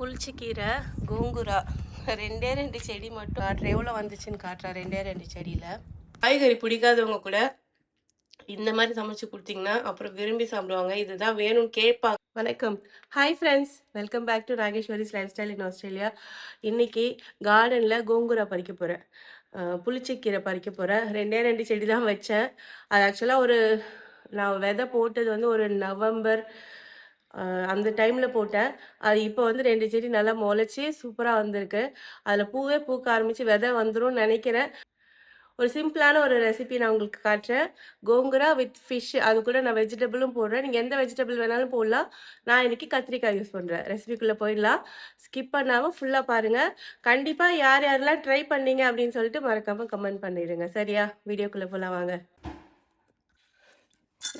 புளிச்சக்கீரை, கோங்குரா ரெண்டே 2 செடி மட்டும் காட்டுறேன். எவ்வளோ வந்துச்சுன்னு காட்டுறேன். ரெண்டே 2 செடியில். காய்கறி பிடிக்காதவங்க கூட இந்த மாதிரி சமைச்சு கொடுத்தீங்கன்னா அப்புறம் விரும்பி சாப்பிடுவாங்க. இதுதான் வேணும்னு கேட்பாங்க. வணக்கம், hi friends, welcome back to Nageswari's லைஃப் ஸ்டைல் இன் ஆஸ்திரேலியா. இன்னைக்கு கார்டனில் கோங்குரா பறிக்க போகிறேன். புளிச்சக்கீரை பறிக்க போகிறேன். ரெண்டே 2 செடி தான் வச்சேன். அது ஆக்சுவலாக நான் விதை போட்டது வந்து ஒரு நவம்பர் அந்த டைமில் போட்டேன். அது இப்போ வந்து 2 செடி நல்லா முளைச்சி சூப்பராக வந்திருக்கு. அதில் பூவே பூக்க ஆரம்பித்து விதை வந்துரும்னு நினைக்கிறேன். ஒரு சிம்பிளான ஒரு ரெசிபி நான் உங்களுக்கு காட்டுறேன். Gongura with fish. அது கூட நான் வெஜிடபிளும் போடுறேன். நீங்கள் எந்த வெஜிடபிள் வேணாலும் போடலாம். நான் இன்றைக்கி கத்திரிக்காய் யூஸ் பண்ணுறேன். ரெசிபிக்குள்ளே போயிடலாம். ஸ்கிப் பண்ணாமல் ஃபுல்லாக பாருங்கள். கண்டிப்பாக யார் யாரெல்லாம் ட்ரை பண்ணீங்க அப்படின்னு சொல்லிட்டு மறக்காமல் கமெண்ட் பண்ணிடுங்க. சரியா? வீடியோக்குள்ளே போகலாம் வாங்க.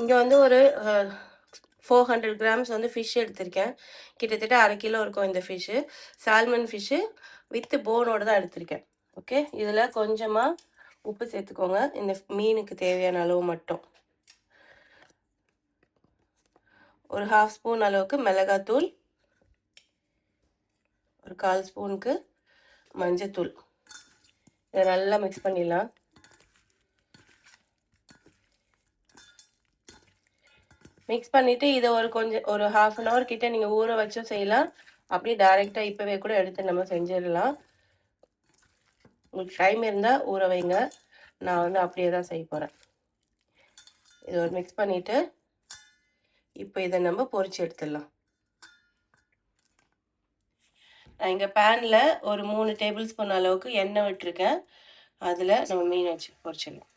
இங்கே வந்து ஒரு 400 கிராம்ஸ் வந்து ஃபிஷ் எடுத்திருக்கேன். கிட்டத்தட்ட 1/2 கிலோ இருக்கும் இந்த ஃபிஷ்ஷு. சால்மன் ஃபிஷ்ஷு வித் போனோடு தான் எடுத்திருக்கேன். ஓகே, இதில் கொஞ்சமாக உப்பு சேர்த்துக்கோங்க. இந்த மீனுக்கு தேவையான அளவு மட்டும். ஒரு 1/2 ஸ்பூன் அளவுக்கு மிளகாத்தூள், ஒரு 1/4 ஸ்பூனுக்கு மஞ்சத்தூள். இதை நல்லா மிக்ஸ் பண்ணிடலாம். மிக்ஸ் பண்ணிவிட்டு இதை ஒரு 1/2 அன் ஹவர் கிட்ட நீங்கள் ஊற வச்சும் செய்யலாம். அப்படியே டைரெக்டாக இப்போவே கூட எடுத்து நம்ம செஞ்சிடலாம். உங்களுக்கு டைம் இருந்தால் ஊற வைங்க. நான் வந்து அப்படியே தான் செய்ய போகிறேன். இதை ஒரு மிக்ஸ் பண்ணிவிட்டு இப்போ இதை நம்ம பொரிச்சு எடுத்துடலாம். நான் இங்கே பேனில் ஒரு 3 டேபிள் ஸ்பூன் அளவுக்கு எண்ணெய் விட்டுருக்கேன். அதில் நம்ம மீன் வச்சு பொரிச்சிடலாம்.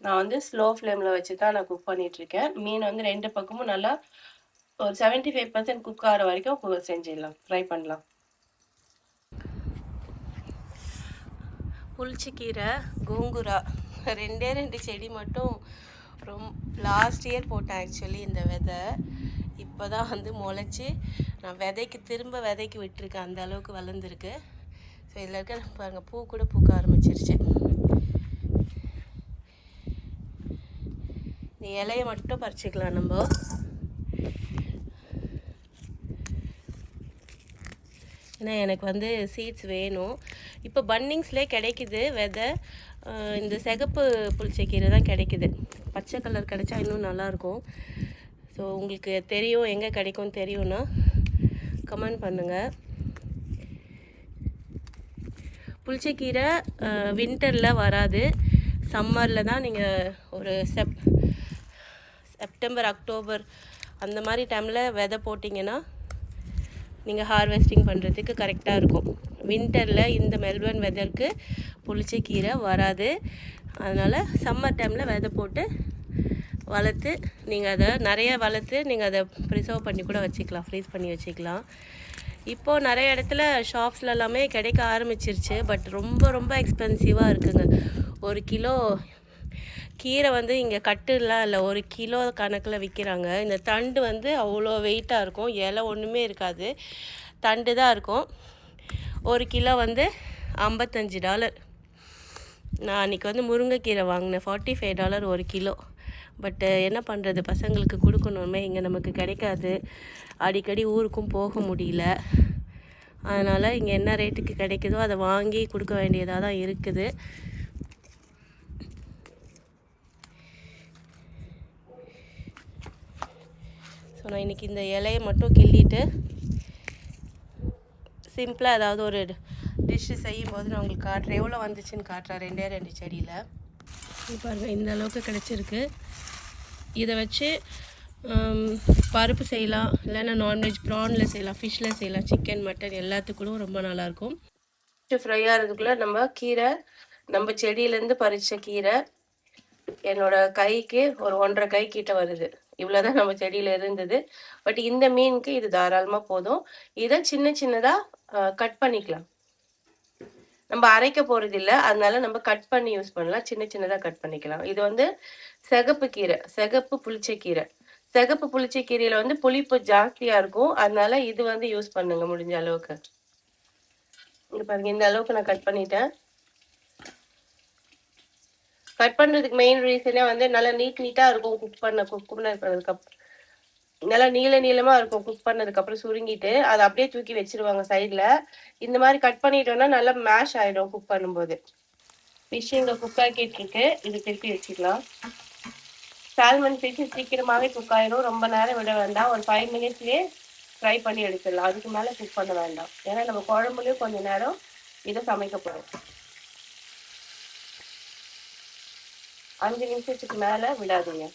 நான் வந்து ஸ்லோ ஃப்ளேமில் வச்சு தான் நான் குக் பண்ணிகிட்ருக்கேன். மீன் வந்து 2 பக்கமும் நல்லா ஒரு 75% குக் ஆகிற வரைக்கும் செஞ்சிடலாம், ஃப்ரை பண்ணலாம். புளிச்சக்கீரை, கோங்குரா ரெண்டே 2 செடி மட்டும் லாஸ்ட் இயர் போட்டேன். ஆக்சுவலி இந்த விதை இப்போ தான் வந்து முளைச்சி நான் திரும்ப விதைக்கு விட்டுருக்கேன். அந்த அளவுக்கு வளர்ந்துருக்கு. ஸோ இதில் இருக்க பாருங்கள், பூ கூட பூக்க ஆரம்பிச்சிருச்சு. இந்த இலையை மட்டும் பறிச்சிக்கலாம் நம்ம. ஏன்னா எனக்கு வந்து சீட்ஸ் வேணும். இப்போ பன்னிங்ஸ்லேயே கிடைக்குது விதை. இந்த சிகப்பு புளிச்சக்கீரை தான் கிடைக்குது. பச்சை கலர் கிடைச்சா இன்னும் நல்லாயிருக்கும். ஸோ உங்களுக்கு தெரியும், எங்கே கிடைக்கும்னு தெரியும்னா கமெண்ட் பண்ணுங்கள். புளிச்சக்கீரை வின்டரில் வராது, சம்மரில் தான். நீங்கள் ஒரு செப்டம்பர் அக்டோபர் அந்த மாதிரி டைமில் விதை போட்டிங்கன்னா நீங்கள் ஹார்வெஸ்டிங் பண்ணுறதுக்கு கரெக்டாக இருக்கும். வின்டரில் இந்த மெல்பர்ன் வெதருக்கு புளிச்சக்கீரை வராது. அதனால் சம்மர் டைமில் விதை போட்டு வளர்த்து நீங்கள் அதை நிறைய வளர்த்து நீங்கள் அதை ப்ரிசர்வ் பண்ணி கூட வச்சுக்கலாம், ஃப்ரீஸ் பண்ணி வச்சுக்கலாம். இப்போது நிறைய இடத்துல ஷாப்ஸில் எல்லாமே கிடைக்க ஆரம்பிச்சிருச்சு. பட் ரொம்ப ரொம்ப எக்ஸ்பென்சிவாக இருக்குங்க. 1 கிலோ கீரை வந்து இங்கே கட்டுலாம் இல்லை, 1 கிலோ கணக்கில் விற்கிறாங்க. இந்த தண்டு வந்து அவ்வளோ வெயிட்டாக இருக்கும். இலை ஒன்றுமே இருக்காது, தண்டு தான் இருக்கும். 1 கிலோ வந்து $55. நான் அன்றைக்கி வந்து முருங்கைக்கீரை வாங்கினேன், $45 1 கிலோ. பட்டு என்ன பண்ணுறது, பசங்களுக்கு கொடுக்கணுமே, இங்கே நமக்கு கிடைக்காது. அடிக்கடி ஊருக்கும் போக முடியல. அதனால் இங்கே என்ன ரேட்டுக்கு கிடைக்குதோ அதை வாங்கி கொடுக்க வேண்டியதாக தான் இருக்குது. ஸோ நான் இன்றைக்கி இந்த இலையை மட்டும் கிள்ளிட்டு சிம்பிளாக ஏதாவது ஒரு டிஷ்ஷு செய்யும்போது நான் உங்களுக்கு காட்டுறேன். எவ்வளோ வந்துச்சுன்னு காட்டுறேன். 2 செடியில் பாருங்கள், இந்த அளவுக்கு கிடச்சிருக்கு. இதை வச்சு பருப்பு செய்யலாம், இல்லைன்னா நான்வெஜ் ப்ரானில் செய்யலாம், ஃபிஷ்ஷில் செய்யலாம், சிக்கன் மட்டன் எல்லாத்துக்கும் ரொம்ப நல்லாயிருக்கும். ஃப்ரை ஆகிறதுக்குள்ளே நம்ம கீரை, நம்ம செடியிலேருந்து பறித்த கீரை என்னோட கைக்கு ஒரு 1.5 கை கிட்ட வருது. இவ்வளோதான் நம்ம செடியில இருந்தது. பட் இந்த மீனுக்கு இது தாராளமா போதும். இதை சின்ன சின்னதா கட் பண்ணிக்கலாம். நம்ம அரைக்க போறது இல்ல. அதனால நம்ம கட் பண்ணி யூஸ் பண்ணலாம். சின்ன சின்னதா கட் பண்ணிக்கலாம். இது வந்து சிகப்பு கீரை, சிகப்பு புளிச்ச கீரை. சிகப்பு புளிச்ச கீரையில வந்து புளிப்பு ஜாஸ்தியா இருக்கும். அதனால இது வந்து யூஸ் பண்ணுங்க முடிஞ்ச அளவுக்கு. இங்க பாருங்க, இந்த அளவுக்கு நான் கட் பண்ணிட்டேன். கட் பண்றதுக்கு மெயின் ரீசனே வந்து நல்லா நீட்டா இருக்கும். குக் பண்ணதுக்கு நல்லா நீளமா இருக்கும். குக் பண்ணதுக்கு அப்புறம் சுருங்கிட்டு அதை அப்படியே தூக்கி வச்சிருவாங்க சைட்ல. இந்த மாதிரி கட் பண்ணிட்டோம்னா நல்லா மேஷ் ஆயிடும் குக் பண்ணும்போது. ஃபிஷ் இங்க குக் ஆக்கிட்டு இருக்கு. இது திருப்பி வச்சுக்கலாம். சால்மன் ஃபிஷ் சீக்கிரமாவே குக் ஆயிடும். ரொம்ப நேரம் விட வேண்டாம். ஒரு 5 மினிட்ஸ்லயே ஃப்ரை பண்ணி எடுத்துடலாம். அதுக்கு மேல குக் பண்ண வேண்டாம். ஏன்னா நம்ம குழம்புலயும் கொஞ்ச நேரம் இதை சமைக்க போறோம். 5 நிமிஷத்துக்கு மேல விடாதீங்க.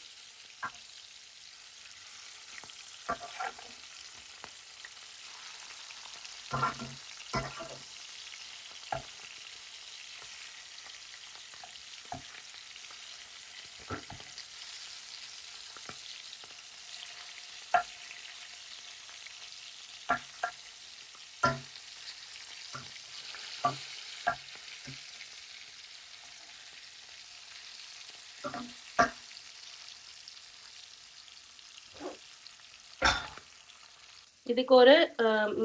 இதுக்கு ஒரு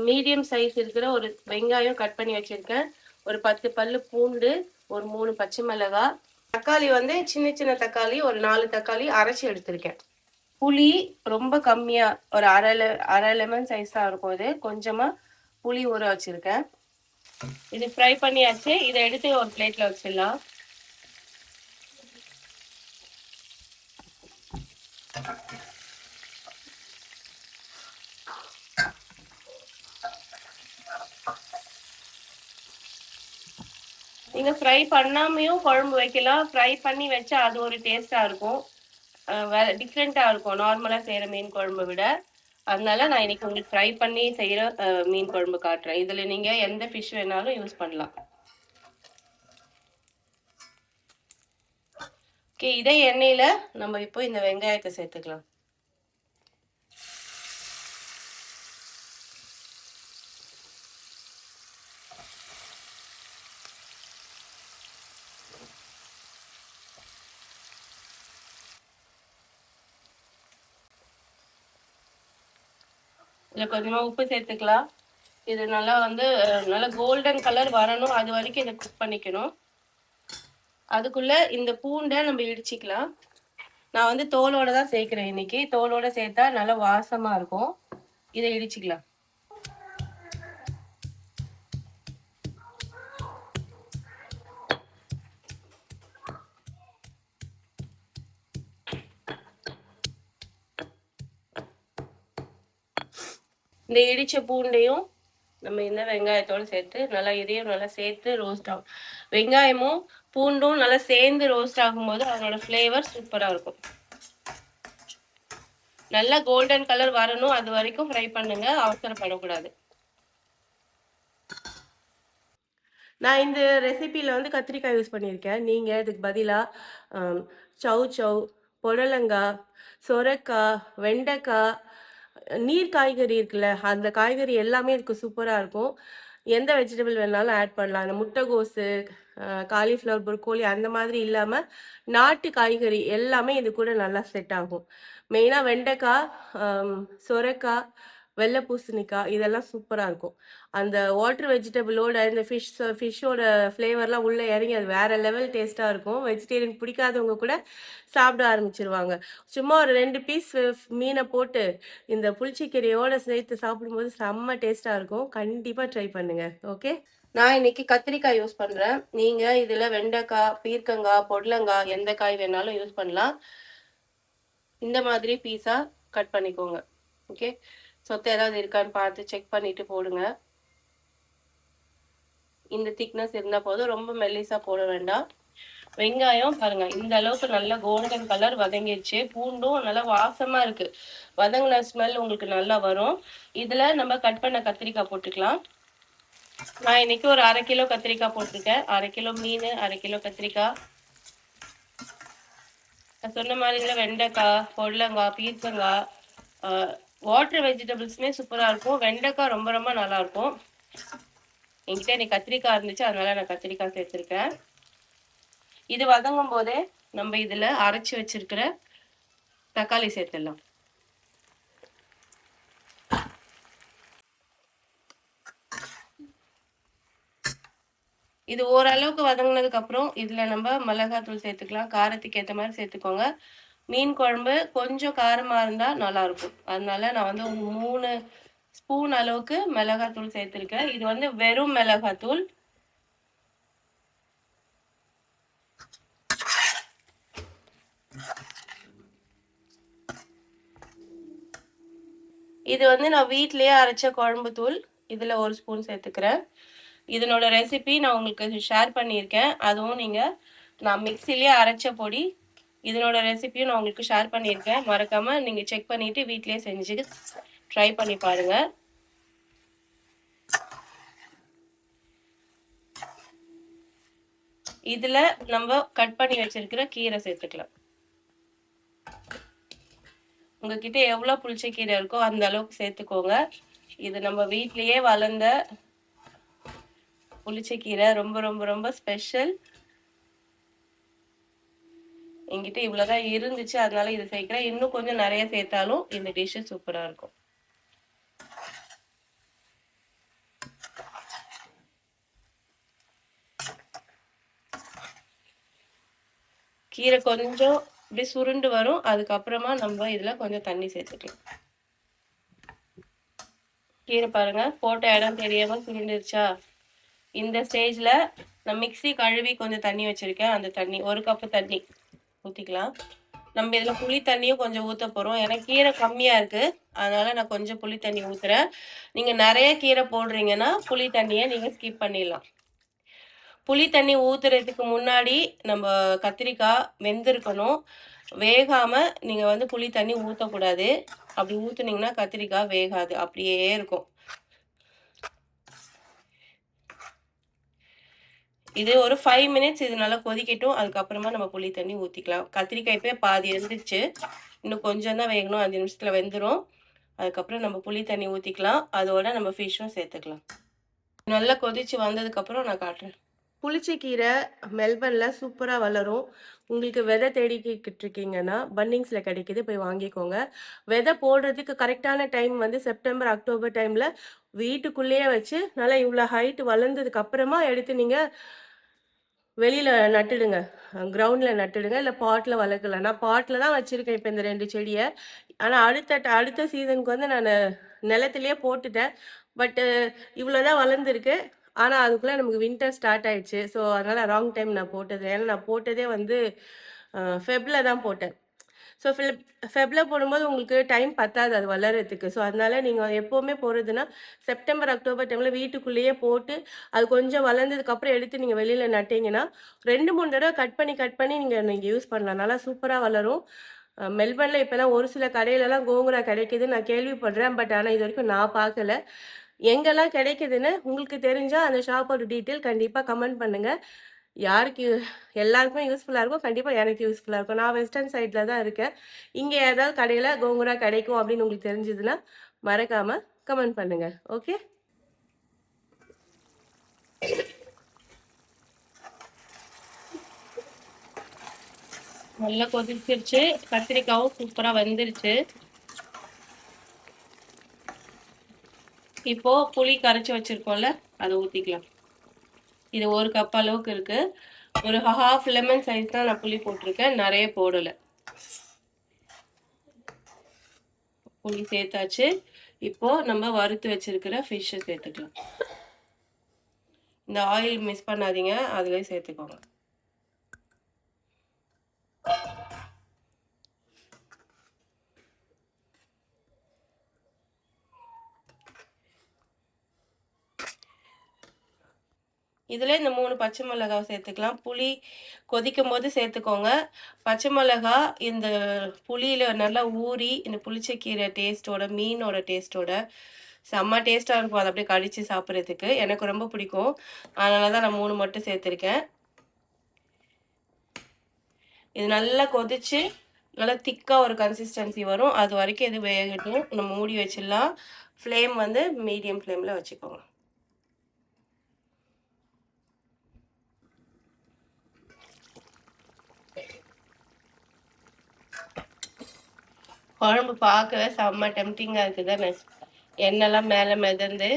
மீடியம் சைஸ் இருக்கிற ஒரு வெங்காயம் கட் பண்ணி வச்சிருக்கேன். ஒரு 10 பல்லு பூண்டு, ஒரு 3 பச்சை மிளகாய், தக்காளி வந்து சின்ன சின்ன தக்காளி ஒரு 4 தக்காளி அரைச்சி எடுத்திருக்கேன். புளி ரொம்ப கம்மியா ஒரு அரை லெமன் சைஸ் தான் இருக்கும். இது கொஞ்சமா புளி ஊற வச்சிருக்கேன். இது ஃப்ரை பண்ணியாச்சு. இதை எடுத்து ஒரு பிளேட்ல வச்சிடலாம். நீங்க ஃப்ரை பண்ணாமையும் குழம்பு வைக்கலாம். ஃப்ரை பண்ணி வச்சா அது ஒரு டேஸ்டா இருக்கும். வேற டிஃப்ரெண்டா இருக்கும் நார்மலா செய்யற மீன் குழம்பை விட. அதனால நான் இன்னைக்கு உங்களுக்கு ஃப்ரை பண்ணி செய்யற மீன் குழம்பு காட்டுறேன். இதுல நீங்க எந்த ஃபிஷ் வேணாலும் யூஸ் பண்ணலாம். ஓகே, இதே எண்ணெயில நம்ம இப்போ இந்த வெங்காயத்தை சேர்த்துக்கலாம். இதுல கொஞ்சமா உப்பு சேர்த்துக்கலாம். இது நல்லா வந்து நல்லா கோல்டன் கலர் வரணும். அது வரைக்கும் இதை குக் பண்ணிக்கணும். அதுக்குள்ள இந்த பூண்டை நம்ம இடிச்சிக்கலாம். நான் வந்து தோலோட தான் சேர்க்கிறேன் இன்னைக்கு. தோலோட சேர்த்தா நல்லா வாசமா இருக்கும். இதை இடிச்சிக்கலாம். இந்த இடிச்ச பூண்டையும் நம்ம இந்த வெங்காயத்தோடு சேர்த்து நல்லா இதையும் நல்லா சேர்த்து ரோஸ்ட் ஆகும். வெங்காயமும் பூண்டும் நல்லா சேர்ந்து ரோஸ்ட் ஆகும்போது அதனோட ஃப்ளேவர் சூப்பராக இருக்கும். நல்லா கோல்டன் கலர் வரணும். அது வரைக்கும் ஃப்ரை பண்ணுங்க. அவசரப்படக்கூடாது. நான் இந்த ரெசிபியில் வந்து கத்திரிக்காய் யூஸ் பண்ணியிருக்கேன். நீங்கள் இதுக்கு பதிலாக சவ் சவ், புடலங்காய், சொரக்காய், வெண்டைக்காய், நீர் காய்கறி இருக்குல்ல, அந்த காய்கறி எல்லாமே இதுக்கு சூப்பராக இருக்கும். எந்த வெஜிடபிள் வேணாலும் ஆட் பண்ணலாம். அந்த முட்டைகோஸு, காலிஃப்ளவர், புரோக்கோலி அந்த மாதிரி இல்லாமல் நாட்டு காய்கறி எல்லாமே இது கூட நல்லா செட் ஆகும். மெயினாக வெண்டைக்காய், சொரக்காய், வெள்ளை பூசணிக்காய் இதெல்லாம் சூப்பராக இருக்கும். அந்த வாட்டர் வெஜிடபிளோட இந்த ஃபிஷ்ஷோட ஃப்ளேவர்லாம் உள்ளே இறங்கி அது வேற லெவல் டேஸ்ட்டாக இருக்கும். வெஜிடேரியன் பிடிக்காதவங்க கூட சாப்பிட ஆரம்பிச்சிருவாங்க. சும்மா ஒரு 2 பீஸ் மீனை போட்டு இந்த புளிச்சக்கீரையோட சேர்த்து சாப்பிடும்போது செம்ம டேஸ்ட்டாக இருக்கும். கண்டிப்பாக ட்ரை பண்ணுங்க. ஓகே, நான் இன்னைக்கு கத்திரிக்காய் யூஸ் பண்ணுறேன். நீங்கள் இதில் வெண்டைக்காய், பீர்க்கங்காய், பொடலங்காய் எந்த காய் வேணாலும் யூஸ் பண்ணலாம். இந்த மாதிரி பீஸாக கட் பண்ணிக்கோங்க. ஓகே, சொத்தை ஏதாவது இருக்கான்னு பார்த்து செக் பண்ணிட்டு போடுங்க. இந்த திக்னஸ் இருந்தால் போதும். ரொம்ப மெல்லிஸா போட வேண்டாம். வெங்காயம் பாருங்க இந்த அளவுக்கு நல்லா கோல்டன் கலர் வதங்கிடுச்சு. பூண்டும் நல்லா வாசமா இருக்கு. வதங்கின ஸ்மெல் உங்களுக்கு நல்லா வரும். இதுல நம்ம கட் பண்ண கத்திரிக்காய் போட்டுக்கலாம். நான் இன்னைக்கு ஒரு 1/2 கிலோ கத்திரிக்காய் போட்டிருக்கேன். 1/2 கிலோ மீன், 1/2 கிலோ கத்திரிக்காய். நான் சொன்ன மாதிரி வெண்டைக்காய், பொடலங்காய், பீர்க்கங்காய், வாட்டர் வெஜிடபிள்ஸுமே சூப்பராக இருக்கும். வெண்டைக்காய் ரொம்ப ரொம்ப நல்லா இருக்கும். என்கிட்ட இன்னைக்கு கத்திரிக்காய் இருந்துச்சு, அதனால நான் கத்திரிக்காய் சேர்த்துருக்கேன். இது வதங்கும் போதே நம்ம இதுல அரைச்சு வச்சிருக்கிற தக்காளி சேர்த்துடலாம். இது ஓரளவுக்கு வதங்கினதுக்கு அப்புறம் இதுல நம்ம மிளகாத்தூள் சேர்த்துக்கலாம். காரத்துக்கு ஏற்ற மாதிரி சேர்த்துக்கோங்க. மீன் குழம்பு கொஞ்சம் காரமா இருந்தா நல்லா இருக்கும். அதனால நான் வந்து ஒரு 3 ஸ்பூன் அளவுக்கு மிளகாத்தூள் சேர்த்திருக்கேன். இது வந்து வெறும் மிளகாத்தூள். இது வந்து நான் வீட்லயே அரைச்ச குழம்பு தூள். இதுல 1 ஸ்பூன் சேர்த்துக்கிறேன். இதனோட ரெசிபி நான் உங்களுக்கு ஷேர் பண்ணியிருக்கேன். அதுவும் நான் மிக்சிலேயே அரைச்ச பொடி. இதனோட ரெசிபியும் நான் உங்களுக்கு ஷேர் பண்ணியிருக்கேன். மறக்காம நீங்க செக் பண்ணிட்டு வீட்லயே செஞ்சு ட்ரை பண்ணி பாருங்க. இதுல நம்ம கட் பண்ணி வச்சிருக்கிற கீரை சேர்த்துக்கலாம். உங்ககிட்ட எவ்வளவு புளிச்ச கீரை இருக்கோ அந்த அளவுக்கு சேர்த்துக்கோங்க. இது நம்ம வீட்லயே வளர்ந்த புளிச்சக்கீரை. ரொம்ப ரொம்ப ரொம்ப ஸ்பெஷல். என்கிட்ட இவ்வளவுதான் இருந்துச்சு, அதனால இது சேர்க்கிறேன். இன்னும் கொஞ்சம் நிறைய சேர்த்தாலும் இந்த டிஷ் சூப்பரா இருக்கும். கீரை கொஞ்சம் இப்படி சுருண்டு வரும். அதுக்கப்புறமா நம்ம இதுல கொஞ்சம் தண்ணி சேர்த்துக்கலாம். கீரை பாருங்க, போட்ட இடம் தெரியாம சுருண்டுருச்சா? இந்த ஸ்டேஜ்ல நான் மிக்ஸி கழுவி கொஞ்சம் தண்ணி வச்சிருக்கேன். அந்த தண்ணி 1 கப்பு தண்ணி ஊத்திக்கலாம். நம்ம இதுல புளி தண்ணியும் கொஞ்சம் ஊத்த போறோம். ஏன்னா கீரை கம்மியா இருக்கு, அதனால நான் கொஞ்சம் புளி தண்ணி ஊத்துறேன். நீங்க நிறைய கீரை போடுறீங்கன்னா புளி தண்ணியை நீங்க ஸ்கிப் பண்ணிடலாம். புளி தண்ணி ஊத்துறதுக்கு முன்னாடி நம்ம கத்திரிக்காய் வெந்திருக்கணும். வேகாம நீங்க வந்து புளி தண்ணி ஊத்தக்கூடாது. அப்படி ஊத்துனீங்கன்னா கத்திரிக்காய் வேகாது, அப்படியே இருக்கும். இது ஒரு 5 மினிட்ஸ் இது நல்லா கொதிக்கட்டும். அதுக்கப்புறமா நம்ம புளி தண்ணி ஊத்திக்கலாம். கத்திரிக்காய் இப்பயே பாதி இருந்துச்சு, இன்னும் கொஞ்சம் தான் வேகணும். 5 நிமிஷத்துல வெந்துடும். அதுக்கப்புறம் நம்ம புளி தண்ணி ஊத்திக்கலாம். அதோட நம்ம ஃபிஷ்ஷும் சேர்த்துக்கலாம். நல்லா கொதிச்சு வந்ததுக்கு அப்புறம் நான் காட்டுறேன். புளிச்சக்கீரை மெல்பர்னில் சூப்பராக வளரும். உங்களுக்கு விதை தேடிக்கிட்டு இருக்கீங்கன்னா பன்னிங்ஸில் கிடைக்கிது, போய் வாங்கிக்கோங்க. விதை போடுறதுக்கு கரெக்டான டைம் வந்து செப்டம்பர் அக்டோபர் டைமில் வீட்டுக்குள்ளேயே வச்சு நல்லா இவ்வளோ ஹைட் வளர்ந்ததுக்கு அப்புறமா எடுத்து நீங்கள் வெளியில் நட்டுடுங்க. கிரவுண்டில் நட்டுடுங்க, இல்லை பாட்டில் வளர்க்கலாம். நான் பாட்டில் தான் வச்சுருக்கேன் இப்போ இந்த 2 செடியை. ஆனால் அடுத்த சீசனுக்கு வந்து நான் நிலத்துலேயே போட்டுட்டேன். பட்டு இவ்வளோ தான் வளர்ந்துருக்கு. ஆனால் அதுக்குள்ளே நமக்கு வின்டர் ஸ்டார்ட் ஆயிடுச்சு. ஸோ அதனால் ராங் டைம் நான் போட்டது. ஏன்னா நான் போட்டதே வந்து ஃபெப்பில் தான் போட்டேன். ஸோ ஃபெப்பில் போடும்போது உங்களுக்கு டைம் பத்தாது அது வளர்கிறதுக்கு. ஸோ அதனால் நீங்கள் எப்போவுமே போடுறதுன்னா செப்டம்பர் அக்டோபர் டைமில் வீட்டுக்குள்ளேயே போட்டு அது கொஞ்சம் வளர்ந்ததுக்கப்புறம் எடுத்து நீங்கள் வெளியில் நட்டிங்கன்னா 2-3 தடவை கட் பண்ணி நீங்கள் யூஸ் பண்ணலாம். நல்லா சூப்பராக வளரும். மெல்பர்னில் இப்போலாம் ஒரு சில கடையிலலாம் கோங்குரா கிடைக்குது நான் கேள்விப்படுறேன். பட் ஆனால் இது வரைக்கும் நான் பார்க்கல. எங்கெல்லாம் கிடைக்குதுன்னு உங்களுக்கு தெரிஞ்சால் அந்த ஷாப்போட டீட்டெயில் கண்டிப்பாக கமெண்ட் பண்ணுங்கள். யாருக்கு எல்லாருக்குமே யூஸ்ஃபுல்லாக இருக்கும். கண்டிப்பாக எனக்கு யூஸ்ஃபுல்லாக இருக்கும். நான் வெஸ்டர்ன் சைடில் தான் இருக்கேன். இங்கே ஏதாவது கடையில் கோங்குரா கிடைக்கும் அப்படின்னு உங்களுக்கு தெரிஞ்சதுன்னா மறக்காமல் கமெண்ட் பண்ணுங்கள். ஓகே, நல்லா கொதிச்சிருச்சு. கத்திரிக்காவும் சூப்பராக வெந்துருச்சு. இப்போ புளி கரைச்சி வச்சிருக்கோம்ல, அதை ஊற்றிக்கலாம். இது 1 கப் அளவுக்கு இருக்கு. ஒரு ஹாஃப் லெமன் சைஸ் தான் நான் புளி போட்டிருக்கேன், நிறைய போடலை. புளி சேர்த்தாச்சு. இப்போ நம்ம வறுத்து வச்சிருக்கிற ஃபிஷ்ஷை சேர்த்துக்கலாம். இந்த ஆயில் மிஸ் பண்ணாதீங்க, அதுலேயே சேர்த்துக்கோங்க. இதில் இந்த 3 பச்சை மிளகாய் சேர்த்துக்கலாம். புளி கொதிக்கும் போது சேர்த்துக்கோங்க. பச்சை மிளகா இந்த புளியில் நல்லா ஊறி இந்த புளிச்சக்கீரை டேஸ்ட்டோட மீனோட டேஸ்ட்டோட செம்ம டேஸ்ட்டாக இருக்கும். அதை அப்படியே கடிச்சு சாப்பிட்றதுக்கு எனக்கு ரொம்ப பிடிக்கும். அதனால தான் நான் 3 மட்டும் சேர்த்துருக்கேன். இது நல்லா கொதிச்சு நல்லா திக்காக ஒரு கன்சிஸ்டன்சி வரும். அது வரைக்கும் இது வேகட்டும். நம்ம மூடி வச்சிடலாம். ஃப்ளேம் வந்து மீடியம் ஃப்ளேமில் வச்சுக்கோங்க. குழம்பு பார்க்கவே செம்ம டெம்டிங்காக இருக்குது தானே. எண்ணெய்லாம் மேலே மிதந்து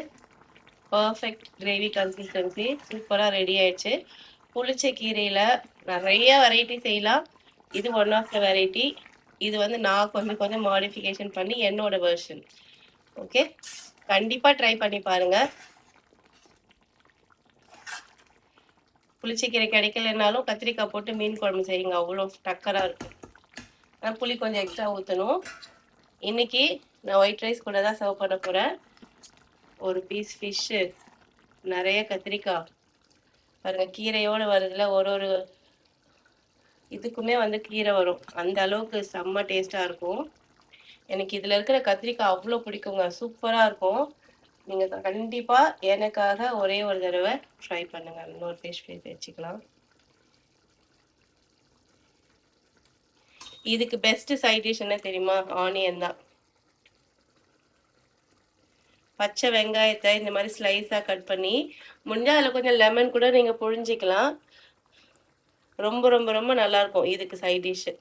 பர்ஃபெக்ட் கிரேவி கன்சிஸ்டன்சி சூப்பராக ரெடி ஆயிடுச்சு. புளிச்ச கீரையில் நிறைய வெரைட்டி செய்யலாம். இது ஒன் ஆஃப் த வெரைட்டி. இது வந்து நான் கொஞ்சம் கொஞ்சம் மாடிஃபிகேஷன் பண்ணி என்னோட வெர்ஷன். ஓகே, கண்டிப்பாக ட்ரை பண்ணி பாருங்கள். புளிச்சக்கீரை கிடைக்கலனாலும் கத்திரிக்காய் போட்டு மீன் குழம்பு செய்யுங்க, அவ்வளோ டக்கராக இருக்கும். ஆனால் புளி கொஞ்சம் எக்ஸ்ட்ரா ஊற்றணும். இன்னைக்கு நான் ஒயிட் ரைஸ் கூட தான் சர்வ் பண்ண போகிறேன். ஒரு பீஸ் ஃபிஷ்ஷு, நிறைய கத்திரிக்காய் பாருங்க, கீரையோடு வருதுல. ஒரு ஒரு இதுக்குமே வந்து கீரை வரும். அந்த அளவுக்கு செம்ம டேஸ்ட்டாக இருக்கும். எனக்கு இதில் இருக்கிற கத்திரிக்காய் அவ்வளோ பிடிக்குங்க, சூப்பராக இருக்கும். நீங்கள் கண்டிப்பாக எனக்காக ஒரே ஒரு தடவை ட்ரை பண்ணுங்கள். இன்னொரு ஃபிஷ் ஃப்ரை வச்சுக்கலாம். இதுக்கு பெஸ்ட் சைட் டிஷ் என்ன தெரியுமா? ஆனியன் தான். பச்சை வெங்காயத்தை இந்த மாதிரி ஸ்லைஸாக கட் பண்ணி, முடிஞ்சால் அதில் கொஞ்சம் லெமன் கூட நீங்கள் புழிஞ்சிக்கலாம். ரொம்ப ரொம்ப ரொம்ப நல்லாயிருக்கும் இதுக்கு சைட் டிஷ்ஷு.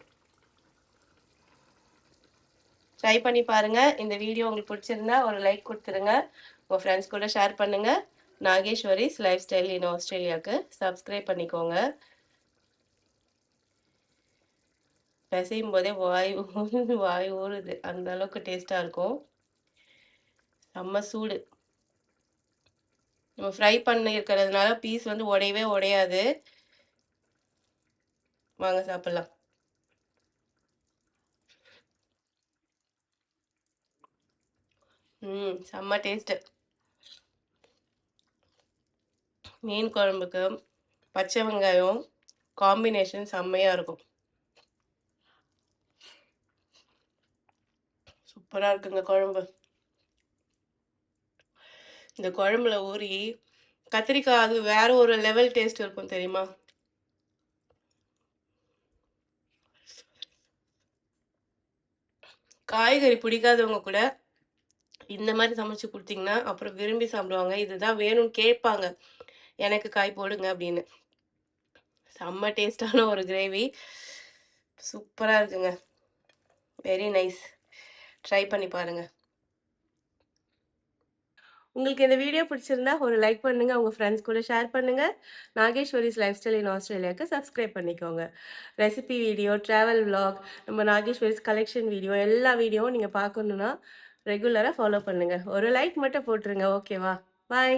ட்ரை பண்ணி பாருங்கள். இந்த வீடியோ உங்களுக்கு பிடிச்சிருந்தா ஒரு லைக் கொடுத்துருங்க. உங்கள் ஃப்ரெண்ட்ஸ் கூட ஷேர் பண்ணுங்கள். நாகேஸ்வரிஸ் லைஃப் ஸ்டைல் இன் ஆஸ்திரேலியாவுக்கு சப்ஸ்கிரைப் பண்ணிக்கோங்க. பிசையும் போதே வாய் ஊறுது, அந்த அளவுக்கு டேஸ்ட்டாக இருக்கும். செம்ம சூடு. நம்ம ஃப்ரை பண்ணி இருக்கிறதுனால பீஸ் வந்து உடையவே உடையாது. வாங்க சாப்பிடலாம். செம்ம டேஸ்ட்டு. மீன் குழம்புக்கு பச்சை வெங்காயம் காம்பினேஷன் செம்மையாக இருக்கும். சூப்பராக இருக்குங்க குழம்பு. இந்த குழம்புல ஊறி கத்திரிக்காய் அது வேற ஒரு லெவல் டேஸ்ட் இருக்கும் தெரியுமா? காய்கறி பிடிக்காதவங்க கூட இந்த மாதிரி சமைச்சு கொடுத்தீங்கன்னா அப்புறம் விரும்பி சாப்பிடுவாங்க. இதுதான் வேணும்னு கேட்பாங்க, எனக்கு காய் போடுங்க அப்படின்னு. செம்ம டேஸ்டான ஒரு கிரேவி, சூப்பராக இருக்குங்க. Very nice. ட்ரை பண்ணி பாருங்கள். உங்களுக்கு இந்த வீடியோ பிடிச்சிருந்தா ஒரு லைக் பண்ணுங்கள், உங்கள் ஃப்ரெண்ட்ஸ் கூட ஷேர் பண்ணுங்கள். நாகேஸ்வரிஸ் லைஃப் ஸ்டைல் இன் ஆஸ்திரேலியாவுக்கு சப்ஸ்கிரைப் பண்ணிக்கோங்க. ரெசிபி வீடியோ, ட்ராவல் விலாக், நம்ம நாகேஸ்வரிஸ் கலெக்ஷன் வீடியோ, எல்லா வீடியோவும் நீங்கள் பார்க்கணுன்னா ரெகுலராக ஃபாலோ பண்ணுங்கள். ஒரு லைக் மட்டும் போட்டுருங்க, ஓகேவா? பாய்.